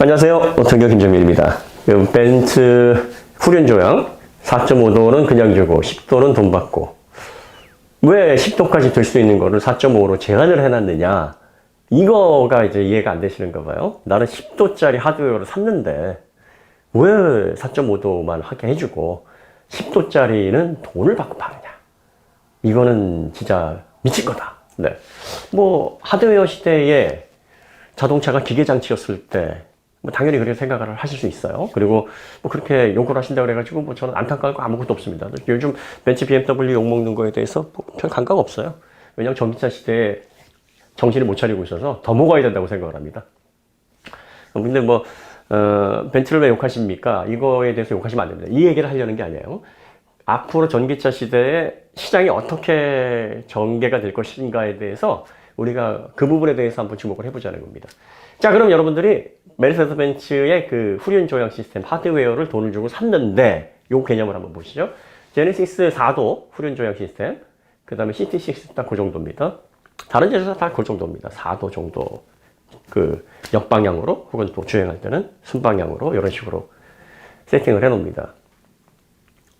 안녕하세요. 오토교 김정민입니다. 벤츠 후륜 조향 4.5도는 그냥 주고 10도는 돈 받고, 왜 10도까지 들 수 있는 거를 4.5로 제한을 해놨느냐, 이거가 이제 이해가 안 되시는가 봐요. 나는 10도짜리 하드웨어를 샀는데 왜 4.5도만 하게 해주고 10도짜리는 돈을 받고 파느냐, 이거는 진짜 미칠 거다. 네. 뭐 하드웨어 시대에 자동차가 기계장치였을 때 뭐 당연히 그렇게 생각을 하실 수 있어요. 그리고 뭐 그렇게 욕을 하신다고 그래가지고 뭐 저는 안타까울 거 아무것도 없습니다. 요즘 벤츠 BMW 욕먹는 거에 대해서 별 감각 없어요. 왜냐하면 전기차 시대에 정신을 못 차리고 있어서 더 먹어야 된다고 생각을 합니다. 근데 뭐 벤츠를 왜 욕하십니까? 이거에 대해서 욕하시면 안 됩니다. 이 얘기를 하려는 게 아니에요. 앞으로 전기차 시대에 시장이 어떻게 전개가 될 것인가에 대해서 우리가 그 부분에 대해서 한번 주목을 해보자는 겁니다. 자, 그럼 여러분들이 메르세데스 벤츠의 그 후륜 조향 시스템 하드웨어를 돈을 주고 샀는데, 요 개념을 한번 보시죠. 제네시스 4도 후륜 조향 시스템, 그 다음에 CT6 딱 그 정도입니다. 다른 제조사 다 그 정도입니다. 4도 정도 그 역방향으로, 혹은 또 주행할 때는 순방향으로 이런 식으로 세팅을 해 놓습니다.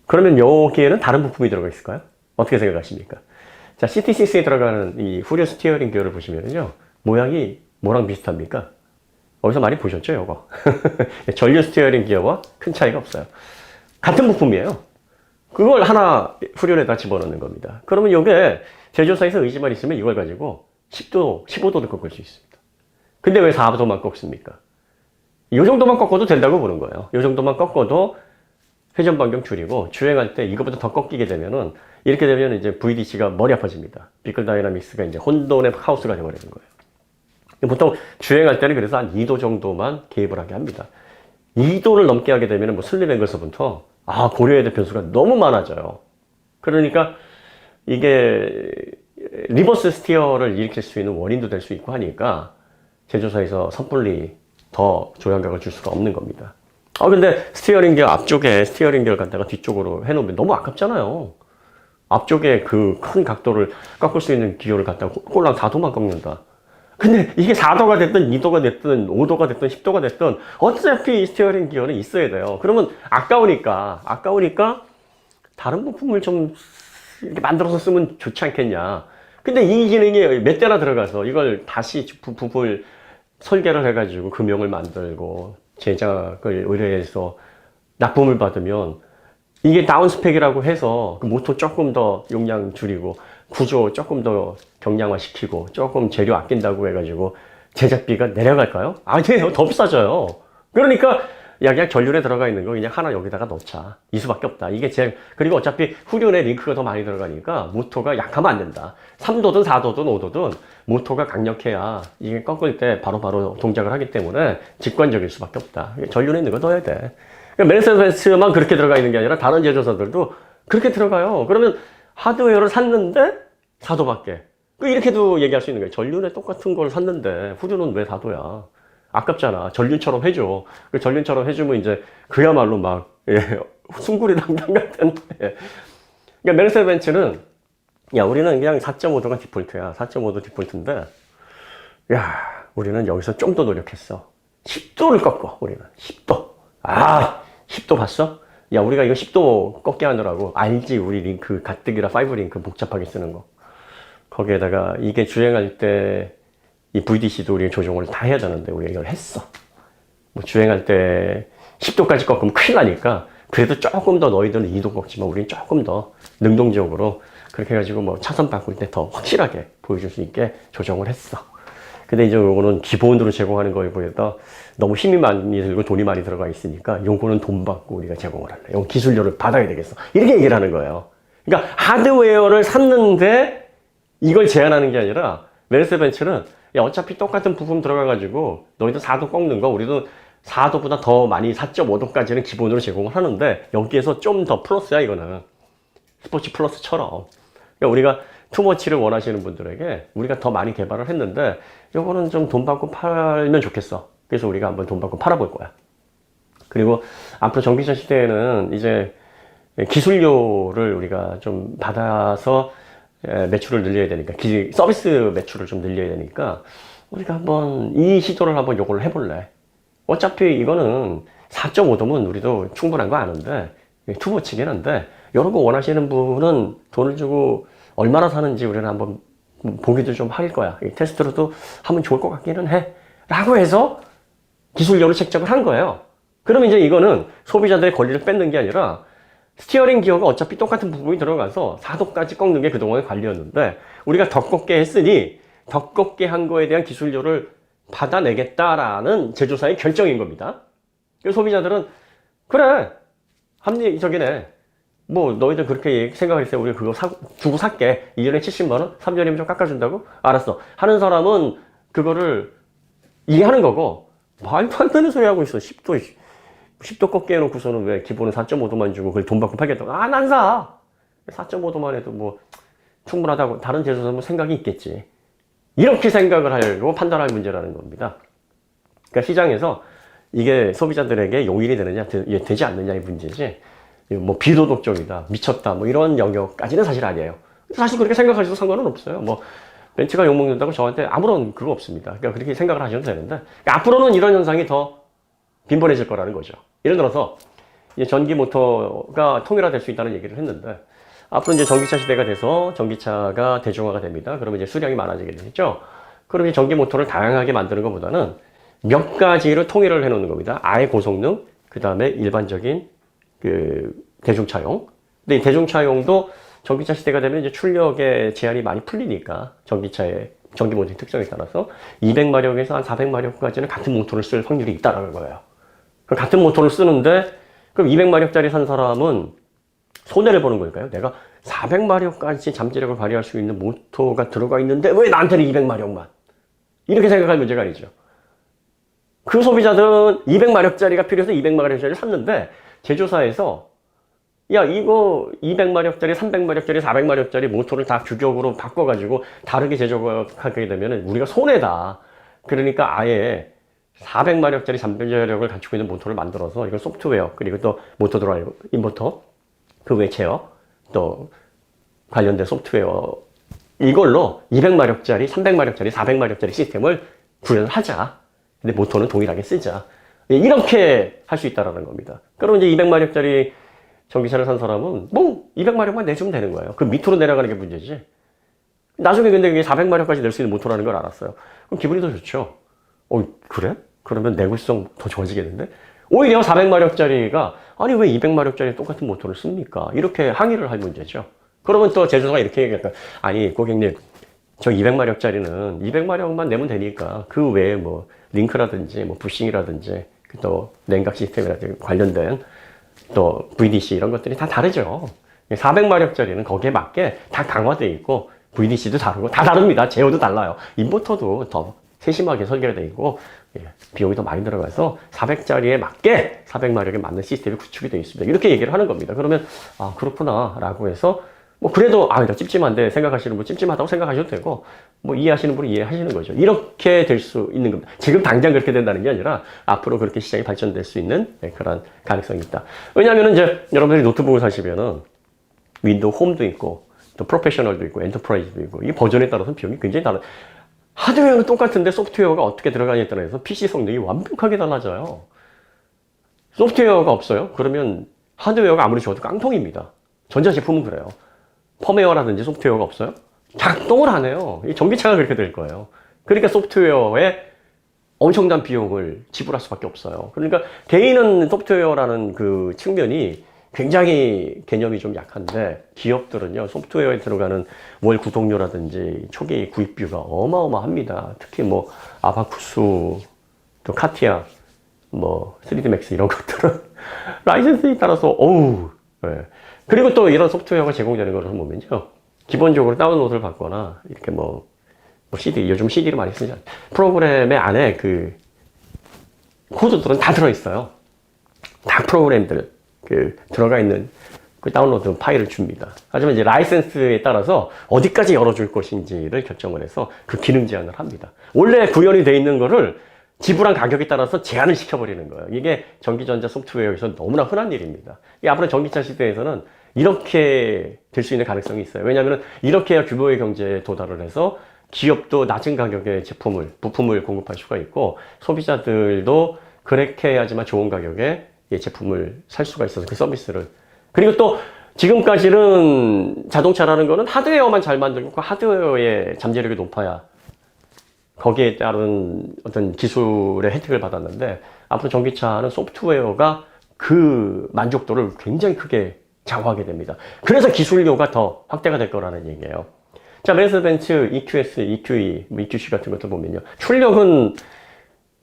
그러면 여기에는 다른 부품이 들어가 있을까요? 어떻게 생각하십니까? 자, CT6에 들어가는 이 후륜 스티어링 기어를 보시면요, 모양이 뭐랑 비슷합니까? 어디서 많이 보셨죠, 요거? 전륜 스티어링 기어와 큰 차이가 없어요. 같은 부품이에요. 그걸 하나 후륜에다 집어넣는 겁니다. 그러면 요게 제조사에서 의지만 있으면 이걸 가지고 10도, 15도도 꺾을 수 있습니다. 근데 왜 4도만 꺾습니까? 요 정도만 꺾어도 된다고 보는 거예요. 요 정도만 꺾어도 회전 반경 줄이고, 주행할 때 이거보다 더 꺾이게 되면은, 이렇게 되면 이제 VDC가 머리 아파집니다. 비클 다이나믹스가 이제 혼돈의 하우스가 되어버리는 거예요. 보통 주행할 때는 그래서 한 2도 정도만 개입을 하게 합니다. 2도를 넘게 하게 되면 뭐 슬립 앵글서부터 고려해야 될 변수가 너무 많아져요. 그러니까 이게 리버스 스티어를 일으킬 수 있는 원인도 될 수 있고 하니까 제조사에서 섣불리 더 조향각을 줄 수가 없는 겁니다. 근데 스티어링 기어 앞쪽에 스티어링 기어를 갖다가 뒤쪽으로 해놓으면 너무 아깝잖아요. 앞쪽에 그 큰 각도를 꺾을 수 있는 기어를 갖다가 꼴랑 4도만 꺾는다. 근데 이게 4도가 됐든 2도가 됐든 5도가 됐든 10도가 됐든 어차피 스티어링 기어는 있어야 돼요. 그러면 아까우니까 다른 부품을 좀 이렇게 만들어서 쓰면 좋지 않겠냐. 근데 이 기능이 몇 대나 들어가서 이걸 다시 부품을 설계를 해가지고 금형을 만들고 제작을 의뢰해서 납품을 받으면, 이게 다운스펙이라고 해서 그 모터 조금 더 용량 줄이고 구조 조금 더 경량화 시키고 조금 재료 아낀다고 해가지고 제작비가 내려갈까요? 아니에요. 더 비싸져요. 그러니까 그냥 전륜에 들어가 있는 거 그냥 하나 여기다가 넣자, 이 수밖에 없다. 그리고 어차피 후륜에 링크가 더 많이 들어가니까 모터가 약하면 안 된다. 3도든 4도든 5도든 모터가 강력해야 이게 꺾을 때 바로바로 동작을 하기 때문에 직관적일 수밖에 없다. 전륜에 있는 거 넣어야 돼. 메르세데스 벤츠만 그렇게 들어가 있는 게 아니라 다른 제조사들도 그렇게 들어가요. 그러면 하드웨어를 샀는데 4도밖에. 이렇게도 얘기할 수 있는 거예요. 전륜에 똑같은 걸 샀는데 후륜은 왜 4도야? 아깝잖아. 전륜처럼 해줘. 전륜처럼 해주면 이제 그야말로 막 숭구리당당 같은. 그러니까 메르세데스 벤츠는, 야, 우리는 그냥 4.5도가 디폴트야. 4.5도 디폴트인데, 야, 우리는 여기서 좀 더 노력했어. 10도를 꺾어. 우리는 10도. 10도 봤어? 야, 우리가 이거 10도 꺾게 하느라고, 알지? 우리 링크, 가뜩이라 5 링크 복잡하게 쓰는 거. 거기에다가 이게 주행할 때 이 VDC도 우리 조정을 다 해야 되는데 우리가 이걸 했어. 뭐 주행할 때 10도까지 꺾으면 큰일 나니까, 그래도 조금 더 너희들은 2도 꺾지만 우리는 조금 더 능동적으로 그렇게 해가지고 뭐 차선 바꿀 때 더 확실하게 보여줄 수 있게 조정을 했어. 근데 이제 요거는 기본으로 제공하는 거에 비해서 너무 힘이 많이 들고 돈이 많이 들어가 있으니까 요거는 돈 받고 우리가 제공을 할래. 요건 기술료를 받아야 되겠어. 이렇게 얘기를 하는 거예요. 그러니까 하드웨어를 샀는데 이걸 제한하는 게 아니라, 메르세데스 벤츠는 야, 어차피 똑같은 부품 들어가가지고 너희도 4도 꺾는 거 우리도 4도보다 더 많이 4.5도까지는 기본으로 제공을 하는데, 여기에서 좀 더 플러스야. 이거는 스포츠 플러스처럼. 그러니까 우리가 투머치를 원하시는 분들에게 우리가 더 많이 개발을 했는데, 요거는 좀 돈 받고 팔면 좋겠어. 그래서 우리가 한번 돈 받고 팔아볼 거야. 그리고 앞으로 전기차 시대에는 이제 기술료를 우리가 좀 받아서 매출을 늘려야 되니까, 서비스 매출을 좀 늘려야 되니까 우리가 한번 이 시도를 한번 요걸 해볼래. 어차피 이거는 4.5도면 우리도 충분한 거 아는데, 투보치긴 한데, 이런 거 원하시는 분은 돈을 주고 얼마나 사는지 우리는 한번 보기도 좀 할 거야. 테스트로도 하면 좋을 것 같기는 해. 라고 해서 기술료를 책정을 한 거예요. 그러면 이제 이거는 소비자들의 권리를 뺏는 게 아니라 스티어링 기어가 어차피 똑같은 부분이 들어가서 4도까지 꺾는 게 그동안의 관리였는데 우리가 더 꺾게 했으니 더 꺾게 한 거에 대한 기술료를 받아내겠다라는 제조사의 결정인 겁니다. 그래서 소비자들은 그래 합리적이네. 뭐 너희들 그렇게 생각했어요. 우리 그거 주고 살게. 2년에 70만 원? 3년이면 좀 깎아준다고? 알았어. 하는 사람은 그거를 이해하는 거고 말도 안 되는 소리 하고 있어. 10도 꺾게 해놓고서는 왜 기본은 4.5도만 주고 그걸 돈 받고 팔겠다고. 아, 난 사! 4.5도만 해도 뭐 충분하다고 다른 제조사는 뭐 생각이 있겠지. 이렇게 생각을 하려고 판단할 문제라는 겁니다. 그러니까 시장에서 이게 소비자들에게 용인이 되느냐, 되지 않느냐의 문제지, 뭐 비도덕적이다, 미쳤다, 뭐 이런 영역까지는 사실 아니에요. 사실 그렇게 생각하셔도 상관은 없어요. 뭐 벤츠가 욕먹는다고 저한테 아무런 그거 없습니다. 그러니까 그렇게 생각을 하셔도 되는데, 그러니까 앞으로는 이런 현상이 더 빈번해질 거라는 거죠. 예를 들어서 이제 전기 모터가 통일화될 수 있다는 얘기를 했는데, 앞으로 이제 전기차 시대가 돼서 전기차가 대중화가 됩니다. 그러면 이제 수량이 많아지게 되겠죠. 그럼 이제 전기 모터를 다양하게 만드는 것보다는 몇 가지를 통일을 해 놓는 겁니다. 아예 고성능, 그 다음에 일반적인 그 대중차용. 근데 이 대중차용도 전기차 시대가 되면 이제 출력의 제한이 많이 풀리니까 전기차의 전기 모터의 특성에 따라서 200마력에서 한 400마력까지는 같은 모터를 쓸 확률이 있다라는 거예요. 그럼 같은 모터를 쓰는데 그럼 200마력짜리 산 사람은 손해를 보는 걸까요? 내가 400마력까지 잠재력을 발휘할 수 있는 모터가 들어가 있는데 왜 나한테는 200마력만? 이렇게 생각할 문제가 아니죠. 그 소비자들은 200마력짜리가 필요해서 200마력짜리를 샀는데 제조사에서 야 이거 200마력짜리, 300마력짜리, 400마력짜리 모터를 다 규격으로 바꿔가지고 다르게 제조하게 되면 우리가 손해다. 그러니까 아예 400마력짜리 잠재력을 갖추고 있는 모터를 만들어서 이걸 소프트웨어 그리고 또 모터 드라이브, 인버터 그 외 제어, 또 관련된 소프트웨어 이걸로 200마력짜리, 300마력짜리, 400마력짜리 시스템을 구현을 하자. 근데 모터는 동일하게 쓰자. 이렇게 할 수 있다는 겁니다. 그럼 이제 200마력짜리 전기차를 산 사람은 뭐 200마력만 내주면 되는 거예요. 그 밑으로 내려가는 게 문제지. 나중에 근데 이게 400마력까지 낼 수 있는 모터라는 걸 알았어요. 그럼 기분이 더 좋죠. 그래? 그러면 내구성 더 좋아지겠는데? 오히려 400마력짜리가 아니 왜 200마력짜리 똑같은 모터를 씁니까? 이렇게 항의를 할 문제죠. 그러면 또 제조사가 이렇게 얘기할까? 아니 고객님 저 200마력짜리는 200마력만 내면 되니까 그 외에 뭐 링크라든지 뭐 부싱이라든지 또 냉각 시스템이라든지 관련된 또 VDC 이런 것들이 다 다르죠. 400마력짜리는 거기에 맞게 다 강화되어 있고 VDC도 다르고 다 다릅니다. 제어도 달라요. 인버터도 더 세심하게 설계가 되어 있고 비용이 더 많이 들어가서 400짜리에 맞게 400마력에 맞는 시스템이 구축이 되어 있습니다. 이렇게 얘기를 하는 겁니다. 그러면 아 그렇구나 라고 해서 뭐 그래도 나 찝찝한데 생각하시는 분 찝찝하다고 생각하셔도 되고 뭐 이해하시는 분은 이해하시는 거죠. 이렇게 될 수 있는 겁니다. 지금 당장 그렇게 된다는 게 아니라 앞으로 그렇게 시장이 발전될 수 있는 그런 가능성이 있다. 왜냐하면 이제 여러분들이 노트북을 사시면은 윈도우 홈도 있고 또 프로페셔널도 있고 엔터프라이즈도 있고 이 버전에 따라서 비용이 굉장히 다른. 하드웨어는 똑같은데 소프트웨어가 어떻게 들어가냐에 따라서 PC 성능이 완벽하게 달라져요. 소프트웨어가 없어요? 그러면 하드웨어가 아무리 좋아도 깡통입니다. 전자제품은 그래요. 펌웨어라든지 소프트웨어가 없어요? 작동을 안 해요. 이 전기차가 그렇게 될 거예요. 그러니까 소프트웨어에 엄청난 비용을 지불할 수밖에 없어요. 그러니까 개인은 소프트웨어라는 그 측면이 굉장히 개념이 좀 약한데 기업들은요 소프트웨어에 들어가는 월 구독료라든지 초기 구입비가 어마어마합니다. 특히 뭐 아바쿠스, 또 카티아, 뭐 3D 맥스 이런 것들은 라이센스에 따라서 어우. 네. 그리고 또 이런 소프트웨어가 제공되는 것을 보면요 기본적으로 다운로드를 받거나 이렇게 뭐 CD 요즘 CD를 많이 쓰죠. 프로그램의 안에 그 코드들은 다 들어있어요. 다 프로그램들 들어가 있는 그 다운로드 파일을 줍니다. 하지만 이제 라이센스에 따라서 어디까지 열어줄 것인지를 결정을 해서 그 기능 제한을 합니다. 원래 구현이 돼 있는 거를 지불한 가격에 따라서 제한을 시켜버리는 거예요. 이게 전기전자 소프트웨어에서 너무나 흔한 일입니다. 앞으로 전기차 시대에서는 이렇게 될 수 있는 가능성이 있어요. 왜냐하면 이렇게 해야 규모의 경제에 도달을 해서 기업도 낮은 가격의 제품을, 부품을 공급할 수가 있고 소비자들도 그렇게 해야지만 좋은 가격에 이 제품을 살 수가 있어서 그 서비스를. 그리고 또 지금까지는 자동차라는 거는 하드웨어만 잘 만들고 그 하드웨어의 잠재력이 높아야 거기에 따른 어떤 기술의 혜택을 받았는데 앞으로 전기차는 소프트웨어가 그 만족도를 굉장히 크게 좌우하게 됩니다. 그래서 기술료가 더 확대가 될 거라는 얘기예요. 자, 메르세데스-벤츠 EQS, EQE, EQC 같은 것도 보면요. 출력은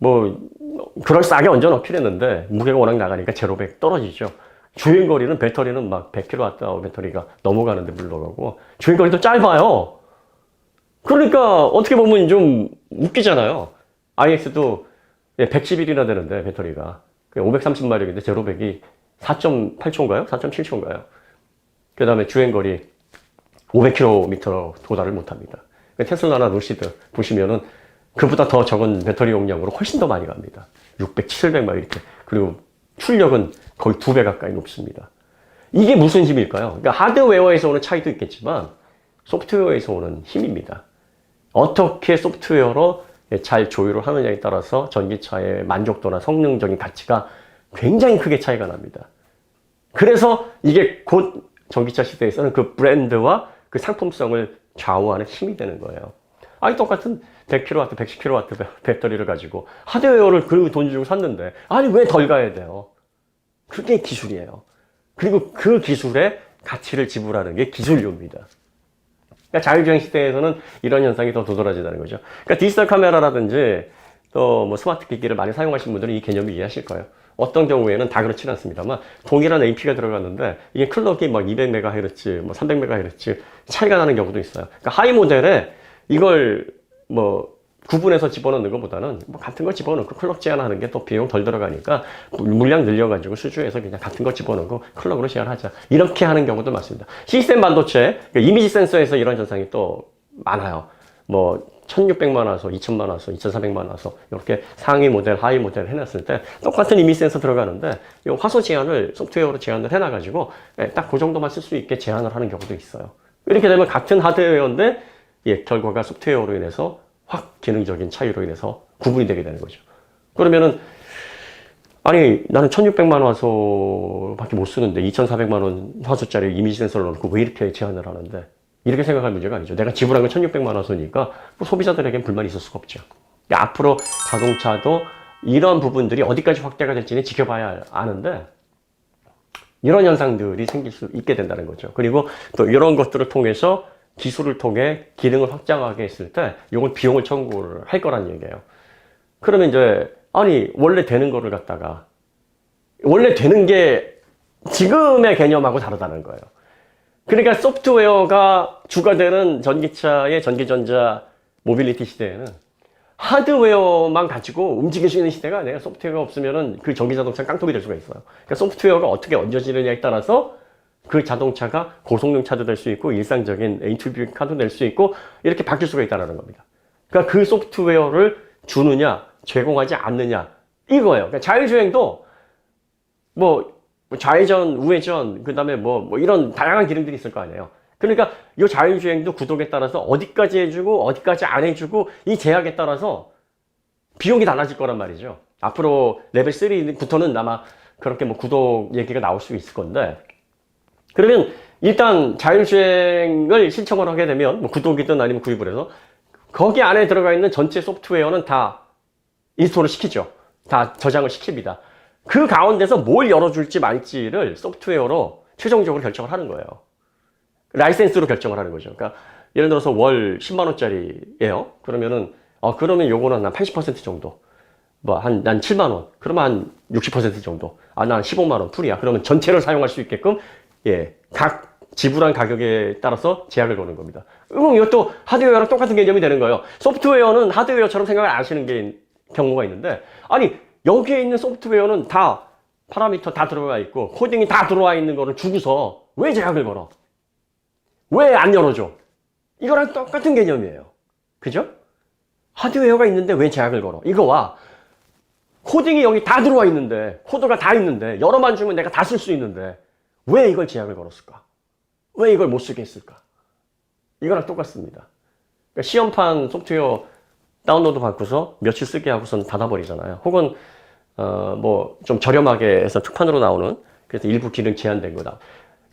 뭐 그럴싸하게 얹어 넣긴 했는데 무게가 워낙 나가니까 제로백 떨어지죠. 주행거리는 배터리는 막 100kWh 배터리가 넘어가는데 물러가고 주행거리도 짧아요. 그러니까 어떻게 보면 좀 웃기잖아요. iX도 110일이나 되는데 배터리가 530마력인데 제로백이 4.8초인가요? 4.7초인가요? 그 다음에 주행거리 500km 도달을 못합니다. 테슬라나 루시드 보시면은 그보다 더 적은 배터리 용량으로 훨씬 더 많이 갑니다. 600, 700막 이렇게. 그리고 출력은 거의 2배 가까이 높습니다. 이게 무슨 힘일까요? 그러니까 하드웨어에서 오는 차이도 있겠지만 소프트웨어에서 오는 힘입니다. 어떻게 소프트웨어로 잘 조율을 하느냐에 따라서 전기차의 만족도나 성능적인 가치가 굉장히 크게 차이가 납니다. 그래서 이게 곧 전기차 시대에서는 그 브랜드와 그 상품성을 좌우하는 힘이 되는 거예요. 아니, 똑같은 100kW, 110kW 배터리를 가지고 하드웨어를 그 돈 주고 샀는데, 아니, 왜 덜 가야 돼요? 그게 기술이에요. 그리고 그 기술에 가치를 지불하는 게 기술료입니다. 그러니까 자율주행 시대에서는 이런 현상이 더 도드라진다는 거죠. 그러니까 디지털 카메라라든지 또 뭐 스마트 기기를 많이 사용하신 분들은 이 개념을 이해하실 거예요. 어떤 경우에는 다 그렇지는 않습니다만 동일한 AP가 들어갔는데 이게 클럭이 막 200MHz, 뭐 300MHz 차이가 나는 경우도 있어요. 그러니까 하이 모델에 이걸 뭐 구분해서 집어넣는 것보다는 뭐 같은 걸 집어넣고 클럭 제한하는 게 또 비용 덜 들어가니까 물량 늘려가지고 수주해서 그냥 같은 거 집어넣고 클럭으로 제한하자. 이렇게 하는 경우도 많습니다. 시스템 반도체, 그러니까 이미지 센서에서 이런 현상이 또 많아요. 뭐 1600만 화소, 2000만 화소, 2400만 화소 이렇게 상위 모델, 하위 모델 해놨을 때 똑같은 이미지 센서 들어가는데 이 화소 제한을 소프트웨어로 제한을 해놔가지고 딱 그 정도만 쓸 수 있게 제한을 하는 경우도 있어요. 이렇게 되면 같은 하드웨어인데 결과가 소프트웨어로 인해서 확 기능적인 차이로 인해서 구분이 되게 되는 거죠. 그러면은 아니 나는 1600만 화소밖에 못 쓰는데 2400만 원 화소짜리 이미지 센서를 넣고 왜 이렇게 제한을 하는데 이렇게 생각할 문제가 아니죠. 내가 지불한 건 1600만 화소니까 뭐 소비자들에겐 불만이 있을 수가 없죠. 앞으로 자동차도 이런 부분들이 어디까지 확대가 될지는 지켜봐야 아는데 이런 현상들이 생길 수 있게 된다는 거죠. 그리고 또 이런 것들을 통해서 기술을 통해 기능을 확장하게 했을 때 이건 비용을 청구를 할 거란 얘기예요. 그러면 이제 아니 원래 되는 거를 갖다가 원래 되는 게 지금의 개념하고 다르다는 거예요. 그러니까 소프트웨어가 주가 되는 전기차의 전기전자 모빌리티 시대에는 하드웨어만 가지고 움직일 수 있는 시대가 아니에요. 소프트웨어가 없으면은 그 전기자동차 깡통이 될 수가 있어요. 그러니까 소프트웨어가 어떻게 얹어지느냐에 따라서 그 자동차가 고성능 차도 될 수 있고 일상적인 A2B 카도 될 수 있고 이렇게 바뀔 수가 있다는 겁니다. 그러니까 그 소프트웨어를 주느냐 제공하지 않느냐 이거예요. 그러니까 자율주행도 뭐 좌회전, 우회전, 그 다음에 뭐 이런 다양한 기능들이 있을 거 아니에요. 그러니까 이 자율주행도 구독에 따라서 어디까지 해주고 어디까지 안 해주고 이 제약에 따라서 비용이 달라질 거란 말이죠. 앞으로 레벨 3부터는 아마 그렇게 뭐 구독 얘기가 나올 수 있을 건데 그러면 일단 자율주행을 신청을 하게 되면 뭐 구독이든 아니면 구입을 해서 거기 안에 들어가 있는 전체 소프트웨어는 다 인스톨을 시키죠. 다 저장을 시킵니다. 그 가운데서 뭘 열어줄지 말지를 소프트웨어로 최종적으로 결정을 하는 거예요. 라이센스로 결정을 하는 거죠. 그러니까 예를 들어서 월 10만 원짜리예요. 그러면은 그러면 요거는 한 80% 정도. 뭐 난 7만 원. 그러면 한 60% 정도. 난 15만 원 풀이야. 그러면 전체를 사용할 수 있게끔 각 지불한 가격에 따라서 제약을 거는 겁니다. 그럼 이것도 하드웨어랑 똑같은 개념이 되는 거예요. 소프트웨어는 하드웨어처럼 생각을 안 하시는 경우가 있는데 아니 여기에 있는 소프트웨어는 다 파라미터 다 들어가 있고 코딩이 다 들어와 있는 거를 주고서 왜 제약을 걸어? 왜 안 열어줘? 이거랑 똑같은 개념이에요. 그죠? 하드웨어가 있는데 왜 제약을 걸어? 이거와 코딩이 여기 다 들어와 있는데 코드가 다 있는데 열어만 주면 내가 다 쓸 수 있는데 왜 이걸 제약을 걸었을까? 왜 이걸 못 쓰게 했을까? 이거랑 똑같습니다. 그러니까 시험판 소프트웨어 다운로드 받고서 며칠 쓰게 하고선 닫아버리잖아요. 혹은 뭐 좀 저렴하게 해서 특판으로 나오는, 그래서 일부 기능 제한된 거다.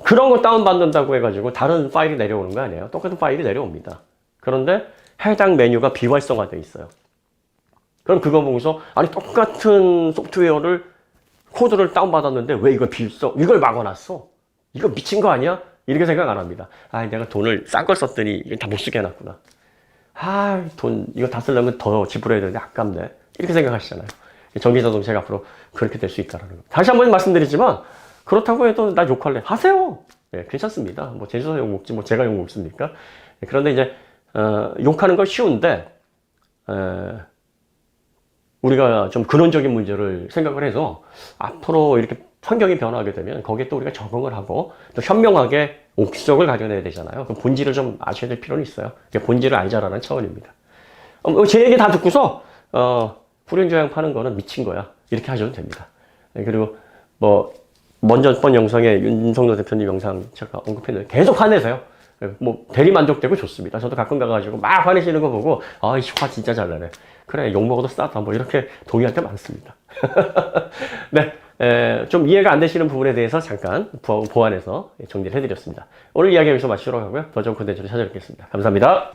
그런 거 다운받는다고 해가지고 다른 파일이 내려오는 거 아니에요? 똑같은 파일이 내려옵니다. 그런데 해당 메뉴가 비활성화되어 있어요. 그럼 그거 보고서 아니 똑같은 소프트웨어를 코드를 다운받았는데 왜 이걸 막아놨어? 이거 미친 거 아니야? 이렇게 생각 안 합니다. 아, 내가 돈을 싼 걸 썼더니 이거 다 못 쓰게 해놨구나. 아, 이거 다 쓰려면 더 지불해야 되는데 아깝네. 이렇게 생각하시잖아요. 전기자동차가 앞으로 그렇게 될 수 있다라는 거. 다시 한번 말씀드리지만 그렇다고 해도 나 욕할래. 하세요. 예, 괜찮습니다. 뭐 제주도 욕 먹지 뭐 제가 욕 먹습니까? 예, 그런데 이제 욕하는 건 쉬운데 우리가 좀 근원적인 문제를 생각을 해서 앞으로 이렇게 환경이 변화하게 되면 거기에 또 우리가 적응을 하고 또 현명하게 옥석을 가져내야 되잖아요. 그 본질을 좀 아셔야 될 필요는 있어요. 본질을 알자라는 차원입니다. 제 얘기 다 듣고서 후륜조향 파는 거는 미친 거야. 이렇게 하셔도 됩니다. 그리고 뭐 먼저 번 영상에 윤성도 대표님 영상 제가 언급했는데 계속 화내세요. 뭐 대리 만족되고 좋습니다. 저도 가끔 가가지고 막 화내시는 거 보고 아, 이 화 진짜 잘 나네. 그래, 욕 먹어도 싸다. 뭐 이렇게 동의할 때 많습니다. 네, 좀 이해가 안 되시는 부분에 대해서 잠깐 보완해서 정리를 해드렸습니다. 오늘 이야기 여기서 마치도록 하고요. 더 좋은 콘텐츠로 찾아뵙겠습니다. 감사합니다.